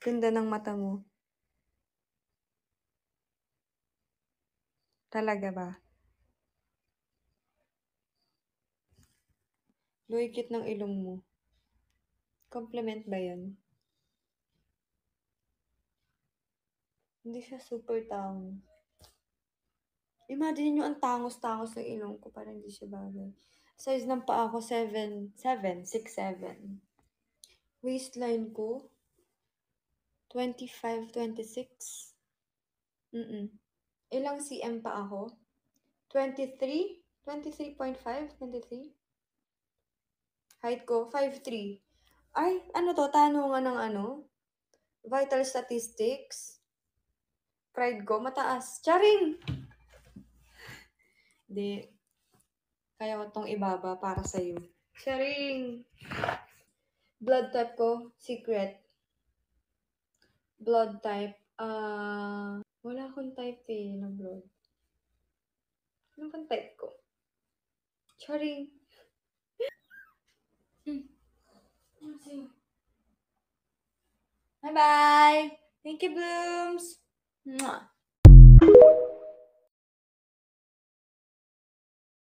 Ganda ng mata mo. Talaga ba? Luikit ng ilong mo. Compliment ba yun? Hindi siya super tangos. Imagine nyo ang tangos-tangos ng ilong ko, parang hindi siya bagay. Size ng paa ko, 6'7". Waistline ko, 25, 26. Ilang cm pa ako? 23? 23.5? 23? Height ko, 5'3". Ay, ano to? Tanungan ng ano? Vital statistics? Pride ko, mataas. Charing! Hindi. Kaya ko tong ibaba para sa'yo. Charing! Blood type ko, secret. Blood type, wala akong type eh, na blood. Ano bang type ko? Charing! Bye-bye! Thank you, Blooms! Mwah!